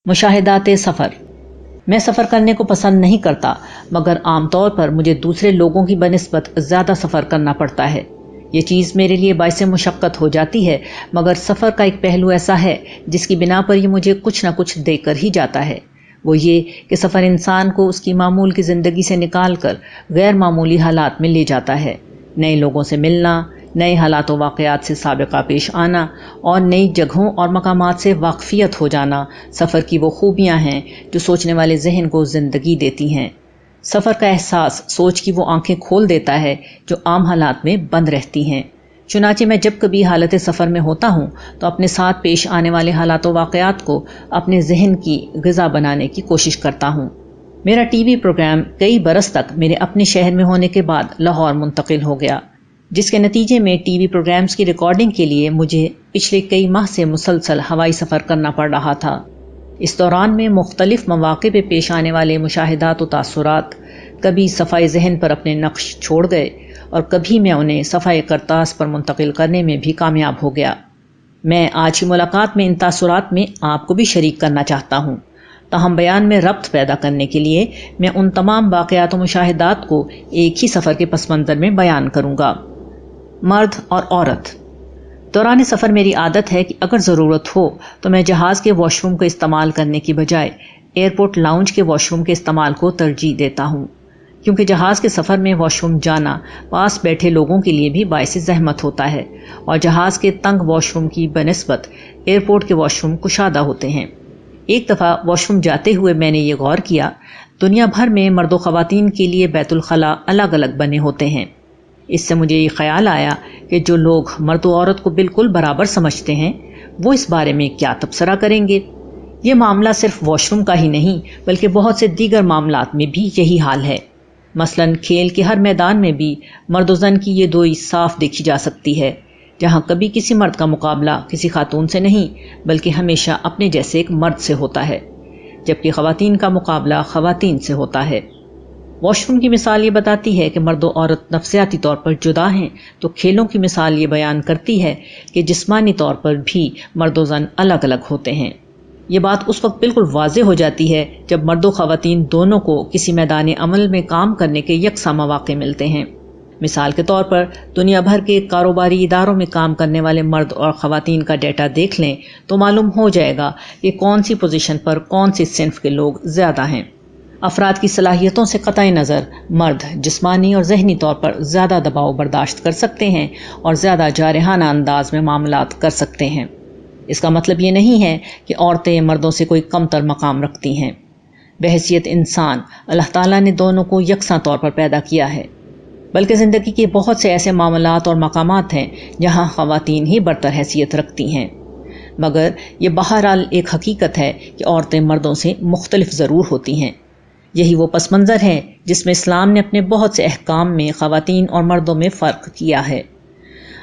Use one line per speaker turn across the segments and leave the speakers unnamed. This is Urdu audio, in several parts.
مشاہدات سفر۔ میں سفر کرنے کو پسند نہیں کرتا، مگر عام طور پر مجھے دوسرے لوگوں کی بنسبت زیادہ سفر کرنا پڑتا ہے۔ یہ چیز میرے لیے باعث مشقت ہو جاتی ہے، مگر سفر کا ایک پہلو ایسا ہے جس کی بنا پر یہ مجھے کچھ نہ کچھ دے کر ہی جاتا ہے۔ وہ یہ کہ سفر انسان کو اس کی معمول کی زندگی سے نکال کر غیر معمولی حالات میں لے جاتا ہے۔ نئے لوگوں سے ملنا، نئے حالات و واقعات سے سابقہ پیش آنا اور نئی جگہوں اور مقامات سے واقفیت ہو جانا سفر کی وہ خوبیاں ہیں جو سوچنے والے ذہن کو زندگی دیتی ہیں۔ سفر کا احساس سوچ کی وہ آنکھیں کھول دیتا ہے جو عام حالات میں بند رہتی ہیں۔ چنانچہ میں جب کبھی حالت سفر میں ہوتا ہوں تو اپنے ساتھ پیش آنے والے حالات و واقعات کو اپنے ذہن کی غذا بنانے کی کوشش کرتا ہوں۔ میرا ٹی وی پروگرام کئی برس تک میرے اپنے شہر میں ہونے کے بعد لاہور منتقل ہو گیا، جس کے نتیجے میں ٹی وی پروگرامز کی ریکارڈنگ کے لیے مجھے پچھلے کئی ماہ سے مسلسل ہوائی سفر کرنا پڑ رہا تھا۔ اس دوران میں مختلف مواقع پہ پیش آنے والے مشاہدات و تاثرات کبھی صفحہ ذہن پر اپنے نقش چھوڑ گئے اور کبھی میں انہیں صفحہ کرتاس پر منتقل کرنے میں بھی کامیاب ہو گیا۔ میں آج کی ملاقات میں ان تاثرات میں آپ کو بھی شریک کرنا چاہتا ہوں، تاہم بیان میں ربط پیدا کرنے کے لیے میں ان تمام واقعات و مشاہدات کو ایک ہی سفر کے پس منظر میں بیان کروں گا۔ مرد اور عورت۔ دوران سفر میری عادت ہے کہ اگر ضرورت ہو تو میں جہاز کے واش روم کا استعمال کرنے کی بجائے ایئرپورٹ لاؤنج کے واش روم کے استعمال کو ترجیح دیتا ہوں، کیونکہ جہاز کے سفر میں واش روم جانا پاس بیٹھے لوگوں کے لیے بھی باعث زحمت ہوتا ہے، اور جہاز کے تنگ واش روم کی بنسبت ایئرپورٹ کے واش روم کشادہ ہوتے ہیں۔ ایک دفعہ واش روم جاتے ہوئے میں نے یہ غور کیا، دنیا بھر میں مرد و خواتین کے لیے بیت الخلاء الگ الگ بنے ہوتے ہیں۔ اس سے مجھے یہ خیال آیا کہ جو لوگ مرد و عورت کو بالکل برابر سمجھتے ہیں وہ اس بارے میں کیا تبصرہ کریں گے۔ یہ معاملہ صرف واش روم کا ہی نہیں بلکہ بہت سے دیگر معاملات میں بھی یہی حال ہے۔ مثلا کھیل کے ہر میدان میں بھی مرد و زن کی یہ دوئی صاف دیکھی جا سکتی ہے، جہاں کبھی کسی مرد کا مقابلہ کسی خاتون سے نہیں بلکہ ہمیشہ اپنے جیسے ایک مرد سے ہوتا ہے، جبکہ خواتین کا مقابلہ خواتین سے ہوتا ہے۔ واش روم کی مثال یہ بتاتی ہے کہ مرد و عورت نفسیاتی طور پر جدا ہیں، تو کھیلوں کی مثال یہ بیان کرتی ہے کہ جسمانی طور پر بھی مرد و زن الگ الگ ہوتے ہیں۔ یہ بات اس وقت بالکل واضح ہو جاتی ہے جب مرد و خواتین دونوں کو کسی میدان عمل میں کام کرنے کے یکساں مواقع ملتے ہیں۔ مثال کے طور پر دنیا بھر کے کاروباری اداروں میں کام کرنے والے مرد اور خواتین کا ڈیٹا دیکھ لیں تو معلوم ہو جائے گا کہ کون سی پوزیشن پر کون سی صنف کے لوگ زیادہ ہیں۔ افراد کی صلاحیتوں سے قطع نظر مرد جسمانی اور ذہنی طور پر زیادہ دباؤ برداشت کر سکتے ہیں اور زیادہ جارحانہ انداز میں معاملات کر سکتے ہیں۔ اس کا مطلب یہ نہیں ہے کہ عورتیں مردوں سے کوئی کم تر مقام رکھتی ہیں۔ بحیثیت انسان اللہ تعالیٰ نے دونوں کو یکساں طور پر پیدا کیا ہے، بلکہ زندگی کے بہت سے ایسے معاملات اور مقامات ہیں جہاں خواتین ہی برتر حیثیت رکھتی ہیں، مگر یہ بہرحال ایک حقیقت ہے کہ عورتیں مردوں سے مختلف ضرور ہوتی ہیں۔ یہی وہ پس منظر ہے جس میں اسلام نے اپنے بہت سے احکام میں خواتین اور مردوں میں فرق کیا ہے۔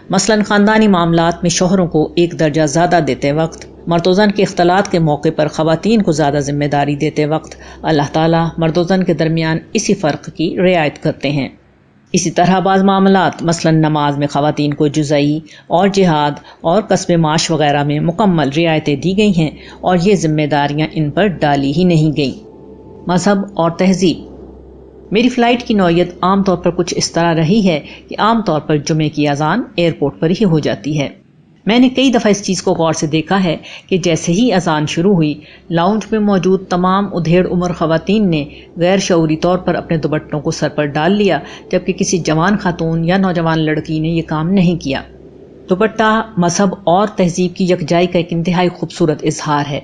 مثلا خاندانی معاملات میں شوہروں کو ایک درجہ زیادہ دیتے وقت، مرد و زن کے اختلاط کے موقع پر خواتین کو زیادہ ذمہ داری دیتے وقت اللہ تعالیٰ مرد و زن کے درمیان اسی فرق کی رعایت کرتے ہیں۔ اسی طرح بعض معاملات مثلا نماز میں خواتین کو جزئی اور جہاد اور کسب معاش وغیرہ میں مکمل رعایتیں دی گئی ہیں، اور یہ ذمہ داریاں ان پر ڈالی ہی نہیں گئیں۔ مذہب اور تہذیب۔ میری فلائٹ کی نوعیت عام طور پر کچھ اس طرح رہی ہے کہ عام طور پر جمعے کی اذان ایئرپورٹ پر ہی ہو جاتی ہے۔ میں نے کئی دفعہ اس چیز کو غور سے دیکھا ہے کہ جیسے ہی اذان شروع ہوئی، لاؤنج میں موجود تمام ادھیڑ عمر خواتین نے غیر شعوری طور پر اپنے دوپٹوں کو سر پر ڈال لیا، جبکہ کسی جوان خاتون یا نوجوان لڑکی نے یہ کام نہیں کیا۔ دوپٹہ مذہب اور تہذیب کی یکجائی کا ایک انتہائی خوبصورت اظہار ہے۔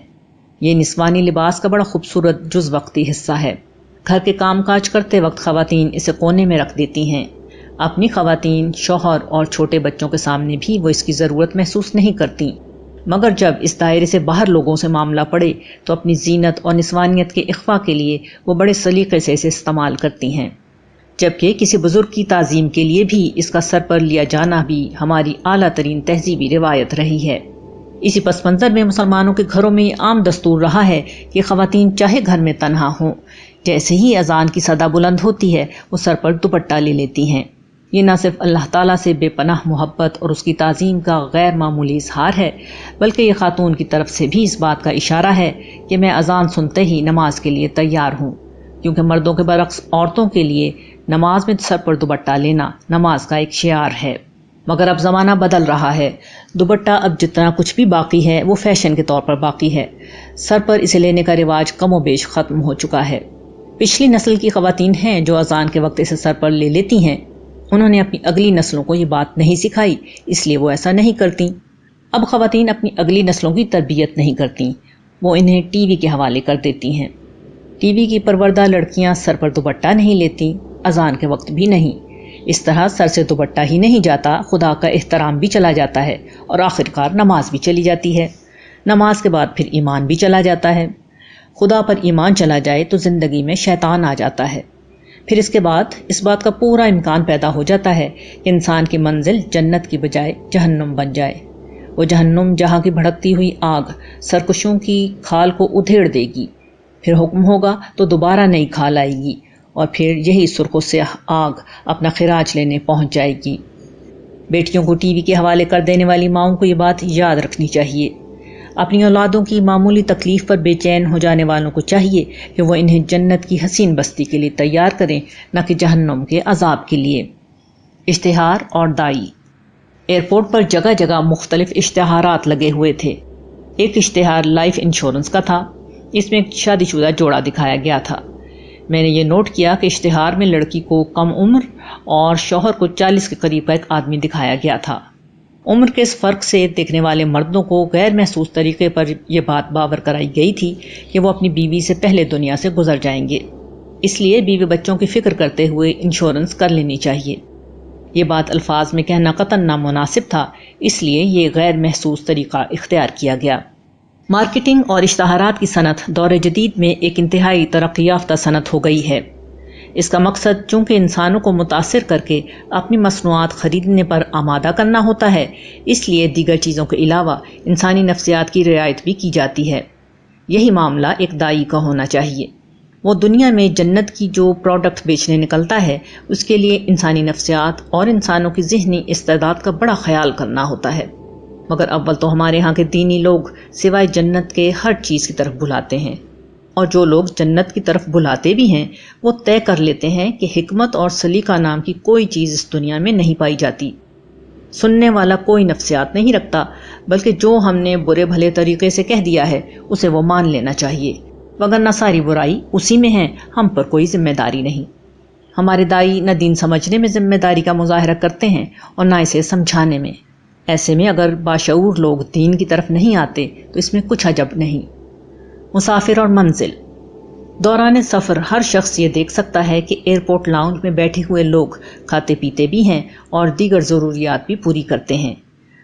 یہ نسوانی لباس کا بڑا خوبصورت جز وقتی حصہ ہے۔ گھر کے کام کاج کرتے وقت خواتین اسے کونے میں رکھ دیتی ہیں۔ اپنی خواتین، شوہر اور چھوٹے بچوں کے سامنے بھی وہ اس کی ضرورت محسوس نہیں کرتی، مگر جب اس دائرے سے باہر لوگوں سے معاملہ پڑے تو اپنی زینت اور نسوانیت کے اخفاء کے لیے وہ بڑے سلیقے سے اسے استعمال کرتی ہیں، جبکہ کسی بزرگ کی تعظیم کے لیے بھی اس کا سر پر لیا جانا بھی ہماری اعلیٰ ترین تہذیبی روایت رہی ہے۔ اسی پس منظر میں مسلمانوں کے گھروں میں یہ عام دستور رہا ہے کہ خواتین چاہے گھر میں تنہا ہوں، جیسے ہی اذان کی صدا بلند ہوتی ہے وہ سر پر دوپٹہ لے لیتی ہیں۔ یہ نہ صرف اللہ تعالیٰ سے بے پناہ محبت اور اس کی تعظیم کا غیر معمولی اظہار ہے، بلکہ یہ خاتون کی طرف سے بھی اس بات کا اشارہ ہے کہ میں اذان سنتے ہی نماز کے لیے تیار ہوں، کیونکہ مردوں کے برعکس عورتوں کے لیے نماز میں سر پر دوپٹہ لینا نماز کا ایک شعار ہے۔ مگر اب زمانہ بدل رہا ہے، دوپٹہ اب جتنا کچھ بھی باقی ہے وہ فیشن کے طور پر باقی ہے، سر پر اسے لینے کا رواج کم و بیش ختم ہو چکا ہے۔ پچھلی نسل کی خواتین ہیں جو اذان کے وقت اسے سر پر لے لیتی ہیں، انہوں نے اپنی اگلی نسلوں کو یہ بات نہیں سکھائی، اس لیے وہ ایسا نہیں کرتی۔ اب خواتین اپنی اگلی نسلوں کی تربیت نہیں کرتی، وہ انہیں ٹی وی کے حوالے کر دیتی ہیں۔ ٹی وی کی پروردہ لڑکیاں سر پر دوپٹہ نہیں لیتی، اذان کے وقت بھی نہیں۔ اس طرح سر سے دوپٹہ ہی نہیں جاتا، خدا کا احترام بھی چلا جاتا ہے اور آخرکار نماز بھی چلی جاتی ہے۔ نماز کے بعد پھر ایمان بھی چلا جاتا ہے۔ خدا پر ایمان چلا جائے تو زندگی میں شیطان آ جاتا ہے۔ پھر اس کے بعد اس بات کا پورا امکان پیدا ہو جاتا ہے کہ انسان کی منزل جنت کی بجائے جہنم بن جائے۔ وہ جہنم جہاں کی بھڑکتی ہوئی آگ سرکشوں کی کھال کو ادھیڑ دے گی، پھر حکم ہوگا تو دوبارہ نئی کھال آئے گی، اور پھر یہی سرخ و سیاہ آگ اپنا خراج لینے پہنچ جائے گی۔ بیٹیوں کو ٹی وی کے حوالے کر دینے والی ماؤں کو یہ بات یاد رکھنی چاہیے۔ اپنی اولادوں کی معمولی تکلیف پر بے چین ہو جانے والوں کو چاہیے کہ وہ انہیں جنت کی حسین بستی کے لیے تیار کریں، نہ کہ جہنم کے عذاب کے لیے۔ اشتہار اور دائی۔ ایئرپورٹ پر جگہ جگہ مختلف اشتہارات لگے ہوئے تھے۔ ایک اشتہار لائف انشورنس کا تھا، اس میں ایک شادی شدہ جوڑا دکھایا گیا تھا۔ میں نے یہ نوٹ کیا کہ اشتہار میں لڑکی کو کم عمر اور شوہر کو 40 کے قریب کا ایک آدمی دکھایا گیا تھا۔ عمر کے اس فرق سے دیکھنے والے مردوں کو غیر محسوس طریقے پر یہ بات باور کرائی گئی تھی کہ وہ اپنی بیوی سے پہلے دنیا سے گزر جائیں گے، اس لیے بیوی بچوں کی فکر کرتے ہوئے انشورنس کر لینی چاہیے۔ یہ بات الفاظ میں کہنا قطعاً نامناسب تھا، اس لیے یہ غیر محسوس طریقہ اختیار کیا گیا۔ مارکیٹنگ اور اشتہارات کی صنعت دور جدید میں ایک انتہائی ترقی یافتہ صنعت ہو گئی ہے۔ اس کا مقصد چونکہ انسانوں کو متاثر کر کے اپنی مصنوعات خریدنے پر آمادہ کرنا ہوتا ہے، اس لیے دیگر چیزوں کے علاوہ انسانی نفسیات کی رعایت بھی کی جاتی ہے۔ یہی معاملہ ایک دائی کا ہونا چاہیے۔ وہ دنیا میں جنت کی جو پروڈکٹ بیچنے نکلتا ہے، اس کے لیے انسانی نفسیات اور انسانوں کی ذہنی استعداد کا بڑا خیال کرنا ہوتا ہے۔ مگر اول تو ہمارے ہاں کے دینی لوگ سوائے جنت کے ہر چیز کی طرف بلاتے ہیں، اور جو لوگ جنت کی طرف بلاتے بھی ہیں وہ طے کر لیتے ہیں کہ حکمت اور سلیقہ نام کی کوئی چیز اس دنیا میں نہیں پائی جاتی۔ سننے والا کوئی نفسیات نہیں رکھتا، بلکہ جو ہم نے برے بھلے طریقے سے کہہ دیا ہے اسے وہ مان لینا چاہیے، وگرنہ ساری برائی اسی میں ہے، ہم پر کوئی ذمہ داری نہیں۔ ہمارے دائی نہ دین سمجھنے میں ذمہ داری کا مظاہرہ کرتے ہیں اور نہ اسے سمجھانے میں۔ ایسے میں اگر باشعور لوگ دین کی طرف نہیں آتے تو اس میں کچھ عجب نہیں۔ مسافر اور منزل۔ دوران سفر ہر شخص یہ دیکھ سکتا ہے کہ ایئرپورٹ لاؤنج میں بیٹھے ہوئے لوگ کھاتے پیتے بھی ہیں اور دیگر ضروریات بھی پوری کرتے ہیں،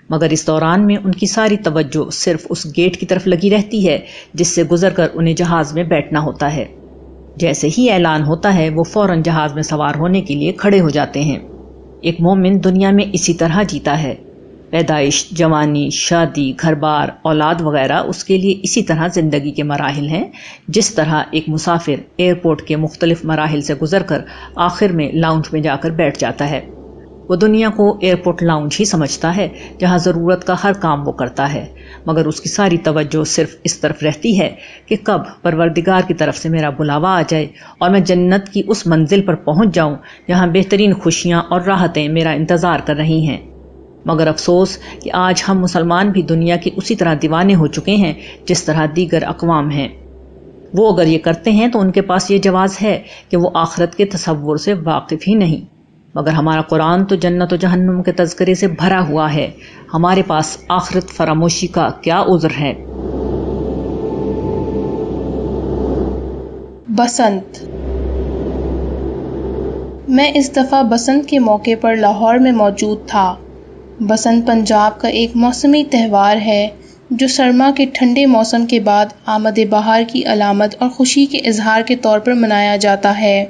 مگر اس دوران میں ان کی ساری توجہ صرف اس گیٹ کی طرف لگی رہتی ہے جس سے گزر کر انہیں جہاز میں بیٹھنا ہوتا ہے۔ جیسے ہی اعلان ہوتا ہے وہ فوراً جہاز میں سوار ہونے کے لیے کھڑے ہو جاتے ہیں۔ ایک مومن دنیا میں اسی طرح جیتا ہے۔ پیدائش، جوانی، شادی، گھر بار، اولاد وغیرہ اس کے لیے اسی طرح زندگی کے مراحل ہیں، جس طرح ایک مسافر ایئرپورٹ کے مختلف مراحل سے گزر کر آخر میں لاؤنج میں جا کر بیٹھ جاتا ہے۔ وہ دنیا کو ایئرپورٹ لاؤنج ہی سمجھتا ہے جہاں ضرورت کا ہر کام وہ کرتا ہے، مگر اس کی ساری توجہ صرف اس طرف رہتی ہے کہ کب پروردگار کی طرف سے میرا بلاوا آ جائے اور میں جنت کی اس منزل پر پہنچ جاؤں جہاں بہترین خوشیاں اور راحتیں میرا انتظار کر رہی ہیں۔ مگر افسوس کہ آج ہم مسلمان بھی دنیا کے اسی طرح دیوانے ہو چکے ہیں جس طرح دیگر اقوام ہیں۔ وہ اگر یہ کرتے ہیں تو ان کے پاس یہ جواز ہے کہ وہ آخرت کے تصور سے واقف ہی نہیں، مگر ہمارا قرآن تو جنت و جہنم کے تذکرے سے بھرا ہوا ہے، ہمارے پاس آخرت فراموشی کا کیا عذر ہے۔
بسنت۔ میں اس دفعہ بسنت کے موقع پر لاہور میں موجود تھا۔ بسنت پنجاب کا ایک موسمی تہوار ہے جو سرما کے ٹھنڈے موسم کے بعد آمد بہار کی علامت اور خوشی کے اظہار کے طور پر منایا جاتا ہے۔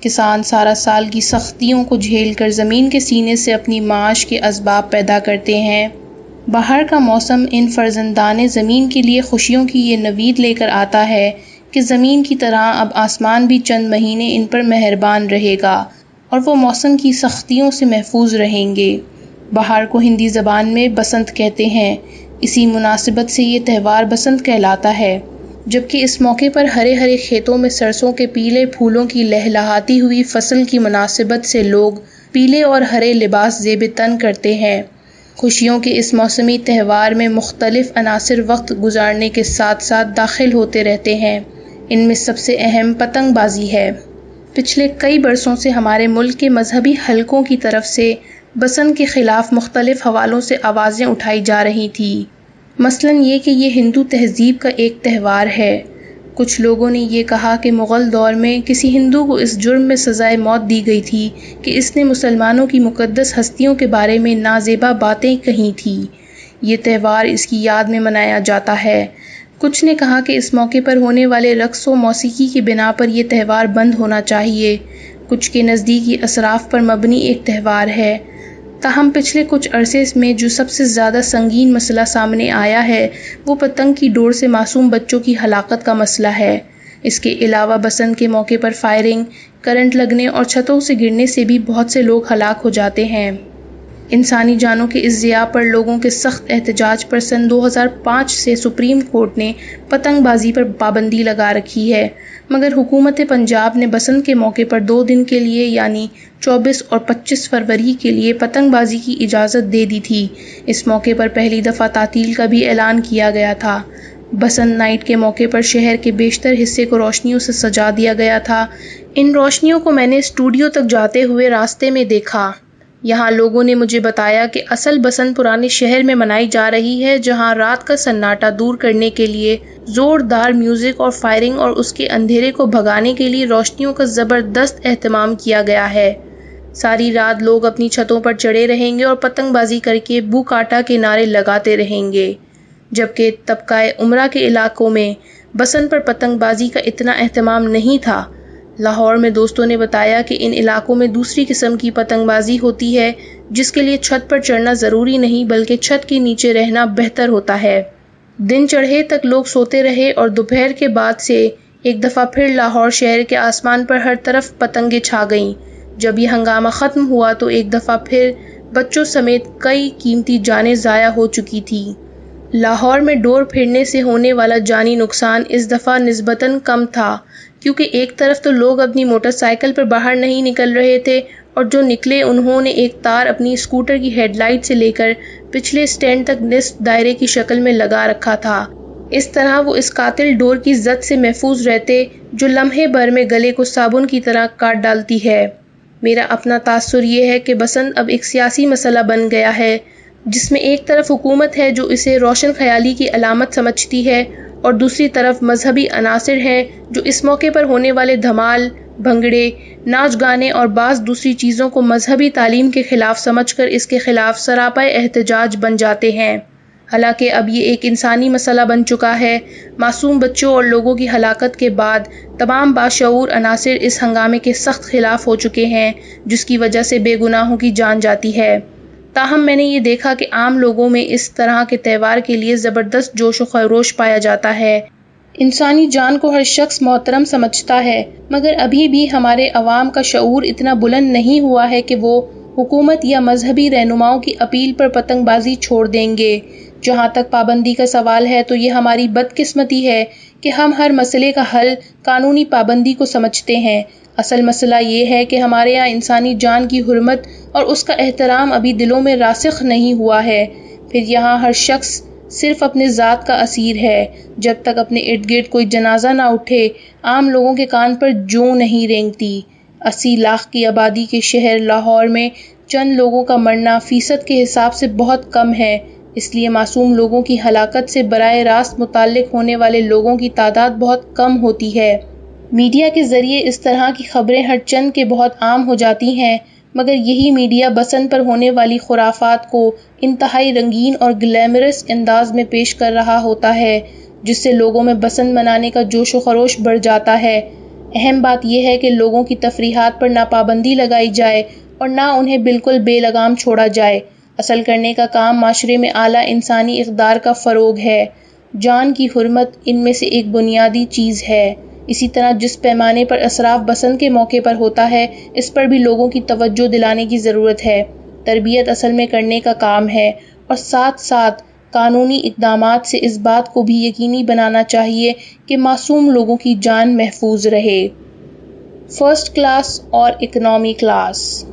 کسان سارا سال کی سختیوں کو جھیل کر زمین کے سینے سے اپنی معاش کے اسباب پیدا کرتے ہیں۔ بہار کا موسم ان فرزندان زمین کے لیے خوشیوں کی یہ نوید لے کر آتا ہے کہ زمین کی طرح اب آسمان بھی چند مہینے ان پر مہربان رہے گا۔ اور وہ موسم کی سختیوں سے محفوظ رہیں گے۔ بہار کو ہندی زبان میں بسنت کہتے ہیں، اسی مناسبت سے یہ تہوار بسنت کہلاتا ہے، جبکہ اس موقع پر ہرے ہرے کھیتوں میں سرسوں کے پیلے پھولوں کی لہلہاتی ہوئی فصل کی مناسبت سے لوگ پیلے اور ہرے لباس زیب تن کرتے ہیں۔ خوشیوں کے اس موسمی تہوار میں مختلف عناصر وقت گزارنے کے ساتھ ساتھ داخل ہوتے رہتے ہیں۔ ان میں سب سے اہم پتنگ بازی ہے۔ پچھلے کئی برسوں سے ہمارے ملک کے مذہبی حلقوں کی طرف سے بسنت کے خلاف مختلف حوالوں سے آوازیں اٹھائی جا رہی تھیں، مثلاً یہ کہ یہ ہندو تہذیب کا ایک تہوار ہے۔ کچھ لوگوں نے یہ کہا کہ مغل دور میں کسی ہندو کو اس جرم میں سزائے موت دی گئی تھی کہ اس نے مسلمانوں کی مقدس ہستیوں کے بارے میں نازیبا باتیں کہی تھیں۔ یہ تہوار اس کی یاد میں منایا جاتا ہے۔ کچھ نے کہا کہ اس موقع پر ہونے والے رقص و موسیقی کی بنا پر یہ تہوار بند ہونا چاہیے۔ کچھ کے نزدیک یہ اسراف پر مبنی ایک تہوار ہے۔ تاہم پچھلے کچھ عرصے میں جو سب سے زیادہ سنگین مسئلہ سامنے آیا ہے وہ پتنگ کی ڈور سے معصوم بچوں کی ہلاکت کا مسئلہ ہے۔ اس کے علاوہ بسنت کے موقع پر فائرنگ، کرنٹ لگنے اور چھتوں سے گرنے سے بھی بہت سے لوگ ہلاک ہو جاتے ہیں۔ انسانی جانوں کے اس ضیاع پر لوگوں کے سخت احتجاج پر سن 2005 سے سپریم کورٹ نے پتنگ بازی پر پابندی لگا رکھی ہے، مگر حکومت پنجاب نے بسنت کے موقع پر 2 دن کے لیے یعنی 24 اور 25 فروری کے لیے پتنگ بازی کی اجازت دے دی تھی۔ اس موقع پر پہلی دفعہ تعطیل کا بھی اعلان کیا گیا تھا۔ بسنت نائٹ کے موقع پر شہر کے بیشتر حصے کو روشنیوں سے سجا دیا گیا تھا۔ ان روشنیوں کو میں نے اسٹوڈیو تک جاتے ہوئے راستے میں دیکھا۔ یہاں لوگوں نے مجھے بتایا کہ اصل بسنت پرانے شہر میں منائی جا رہی ہے، جہاں رات کا سناٹا دور کرنے کے لیے زوردار میوزک اور فائرنگ اور اس کے اندھیرے کو بھگانے کے لیے روشنیوں کا زبردست اہتمام کیا گیا ہے۔ ساری رات لوگ اپنی چھتوں پر چڑھے رہیں گے اور پتنگ بازی کر کے بو کاٹا کے نعرے لگاتے رہیں گے، جبکہ طبقہ عمرہ کے علاقوں میں بسنت پر پتنگ بازی کا اتنا اہتمام نہیں تھا۔ لاہور میں دوستوں نے بتایا کہ ان علاقوں میں دوسری قسم کی پتنگ بازی ہوتی ہے، جس کے لیے چھت پر چڑھنا ضروری نہیں بلکہ چھت کے نیچے رہنا بہتر ہوتا ہے۔ دن چڑھے تک لوگ سوتے رہے اور دوپہر کے بعد سے ایک دفعہ پھر لاہور شہر کے آسمان پر ہر طرف پتنگیں چھا گئیں۔ جب یہ ہنگامہ ختم ہوا تو ایک دفعہ پھر بچوں سمیت کئی قیمتی جانیں ضائع ہو چکی تھیں۔ لاہور میں ڈور پھرنے سے ہونے والا جانی نقصان اس دفعہ نسبتاً کم تھا، کیونکہ ایک طرف تو لوگ اپنی موٹر سائیکل پر باہر نہیں نکل رہے تھے اور جو نکلے انہوں نے ایک تار اپنی اسکوٹر کی ہیڈ لائٹ سے لے کر پچھلے سٹینڈ تک نصف دائرے کی شکل میں لگا رکھا تھا۔ اس طرح وہ اس قاتل ڈور کی زد سے محفوظ رہتے جو لمحے بھر میں گلے کو صابن کی طرح کاٹ ڈالتی ہے۔ میرا اپنا تاثر یہ ہے کہ بسنت اب ایک سیاسی مسئلہ بن گیا ہے، جس میں ایک طرف حکومت ہے جو اسے روشن خیالی کی علامت سمجھتی ہے اور دوسری طرف مذہبی عناصر ہیں جو اس موقع پر ہونے والے دھمال، بھنگڑے، ناچ گانے اور بعض دوسری چیزوں کو مذہبی تعلیم کے خلاف سمجھ کر اس کے خلاف سراپا احتجاج بن جاتے ہیں۔ حالانکہ اب یہ ایک انسانی مسئلہ بن چکا ہے۔ معصوم بچوں اور لوگوں کی ہلاکت کے بعد تمام باشعور عناصر اس ہنگامے کے سخت خلاف ہو چکے ہیں، جس کی وجہ سے بے گناہوں کی جان جاتی ہے۔ تاہم میں نے یہ دیکھا کہ عام لوگوں میں اس طرح کے تہوار کے لیے زبردست جوش و خروش پایا جاتا ہے۔ انسانی جان کو ہر شخص محترم سمجھتا ہے، مگر ابھی بھی ہمارے عوام کا شعور اتنا بلند نہیں ہوا ہے کہ وہ حکومت یا مذہبی رہنماؤں کی اپیل پر پتنگ بازی چھوڑ دیں گے۔ جہاں تک پابندی کا سوال ہے تو یہ ہماری بدقسمتی ہے کہ ہم ہر مسئلے کا حل قانونی پابندی کو سمجھتے ہیں۔ اصل مسئلہ یہ ہے کہ ہمارے یہاں انسانی جان کی حرمت اور اس کا احترام ابھی دلوں میں راسخ نہیں ہوا ہے۔ پھر یہاں ہر شخص صرف اپنے ذات کا اسیر ہے۔ جب تک اپنے ارد گرد کوئی جنازہ نہ اٹھے، عام لوگوں کے کان پر جوں نہیں رینگتی۔ 80 لاکھ کی آبادی کے شہر لاہور میں چند لوگوں کا مرنا فیصد کے حساب سے بہت کم ہے، اس لیے معصوم لوگوں کی ہلاکت سے براہ راست متعلق ہونے والے لوگوں کی تعداد بہت کم ہوتی ہے۔ میڈیا کے ذریعے اس طرح کی خبریں ہر چند کے بہت عام ہو جاتی ہیں، مگر یہی میڈیا بسنت پر ہونے والی خرافات کو انتہائی رنگین اور گلیمرس انداز میں پیش کر رہا ہوتا ہے، جس سے لوگوں میں بسنت منانے کا جوش و خروش بڑھ جاتا ہے۔ اہم بات یہ ہے کہ لوگوں کی تفریحات پر نہ پابندی لگائی جائے اور نہ انہیں بالکل بے لگام چھوڑا جائے۔ اصل کرنے کا کام معاشرے میں اعلیٰ انسانی اقدار کا فروغ ہے۔ جان کی حرمت ان میں سے ایک بنیادی چیز ہے۔ اسی طرح جس پیمانے پر اسراف بسنت کے موقع پر ہوتا ہے، اس پر بھی لوگوں کی توجہ دلانے کی ضرورت ہے۔ تربیت اصل میں کرنے کا کام ہے، اور ساتھ ساتھ قانونی اقدامات سے اس بات کو بھی یقینی بنانا چاہیے کہ معصوم لوگوں کی جان محفوظ رہے۔ فرسٹ کلاس اور اکنامی کلاس۔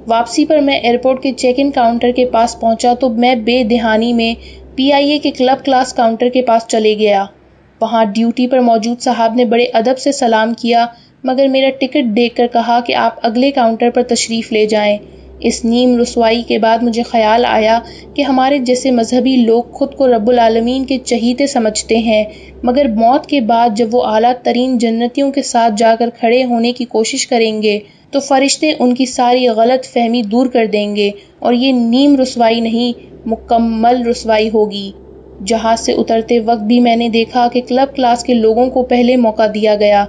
واپسی پر میں ایئرپورٹ کے چیک ان کاؤنٹر کے پاس پہنچا تو میں بے دہانی میں PIA کے کلب کلاس کاؤنٹر کے پاس چلے گیا۔ وہاں ڈیوٹی پر موجود صاحب نے بڑے ادب سے سلام کیا، مگر میرا ٹکٹ دیکھ کر کہا کہ آپ اگلے کاؤنٹر پر تشریف لے جائیں۔ اس نیم رسوائی کے بعد مجھے خیال آیا کہ ہمارے جیسے مذہبی لوگ خود کو رب العالمین کے چہیتے سمجھتے ہیں، مگر موت کے بعد جب وہ اعلیٰ ترین جنتیوں کے ساتھ جا کر کھڑے ہونے کی کوشش کریں گے تو فرشتے ان کی ساری غلط فہمی دور کر دیں گے، اور یہ نیم رسوائی نہیں، مکمل رسوائی ہوگی۔ جہاز سے اترتے وقت بھی میں نے دیکھا کہ کلب کلاس کے لوگوں کو پہلے موقع دیا گیا،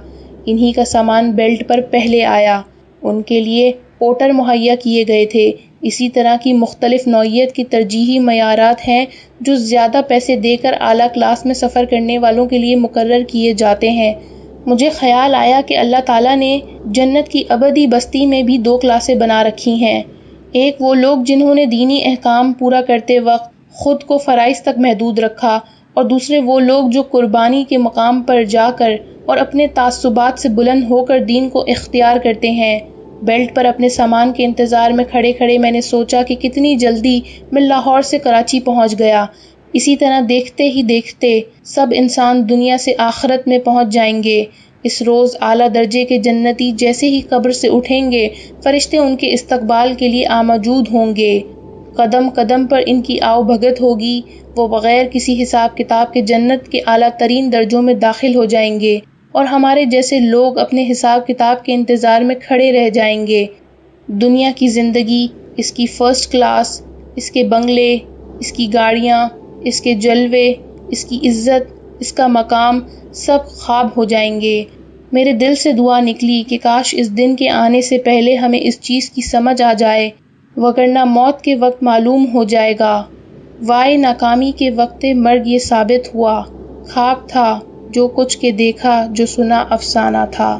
انہی کا سامان بیلٹ پر پہلے آیا، ان کے لیے پورٹر مہیا کیے گئے تھے۔ اسی طرح کی مختلف نوعیت کی ترجیحی معیارات ہیں جو زیادہ پیسے دے کر اعلیٰ کلاس میں سفر کرنے والوں کے لیے مقرر کیے جاتے ہیں۔ مجھے خیال آیا کہ اللہ تعالیٰ نے جنت کی ابدی بستی میں بھی 2 کلاسیں بنا رکھی ہیں، ایک وہ لوگ جنہوں نے دینی احکام پورا کرتے وقت خود کو فرائض تک محدود رکھا، اور دوسرے وہ لوگ جو قربانی کے مقام پر جا کر اور اپنے تعصبات سے بلند ہو کر دین کو اختیار کرتے ہیں۔ بیلٹ پر اپنے سامان کے انتظار میں کھڑے کھڑے میں نے سوچا کہ کتنی جلدی میں لاہور سے کراچی پہنچ گیا۔ اسی طرح دیکھتے ہی دیکھتے سب انسان دنیا سے آخرت میں پہنچ جائیں گے۔ اس روز اعلیٰ درجے کے جنتی جیسے ہی قبر سے اٹھیں گے، فرشتے ان کے استقبال کے لیے آموجود ہوں گے، قدم قدم پر ان کی آؤ بھگت ہوگی، وہ بغیر کسی حساب کتاب کے جنت کے اعلیٰ ترین درجوں میں داخل ہو جائیں گے، اور ہمارے جیسے لوگ اپنے حساب کتاب کے انتظار میں کھڑے رہ جائیں گے۔ دنیا کی زندگی، اس کی فرسٹ کلاس، اس کے بنگلے، اس کی گاڑیاں، اس کے جلوے، اس کی عزت، اس کا مقام، سب خواب ہو جائیں گے۔ میرے دل سے دعا نکلی کہ کاش اس دن کے آنے سے پہلے ہمیں اس چیز کی سمجھ آ جائے، وگرنہ موت کے وقت معلوم ہو جائے گا۔ وائے ناکامی کے وقت مرگ یہ ثابت ہوا، خواب تھا جو کچھ کے دیکھا، جو سنا افسانہ تھا۔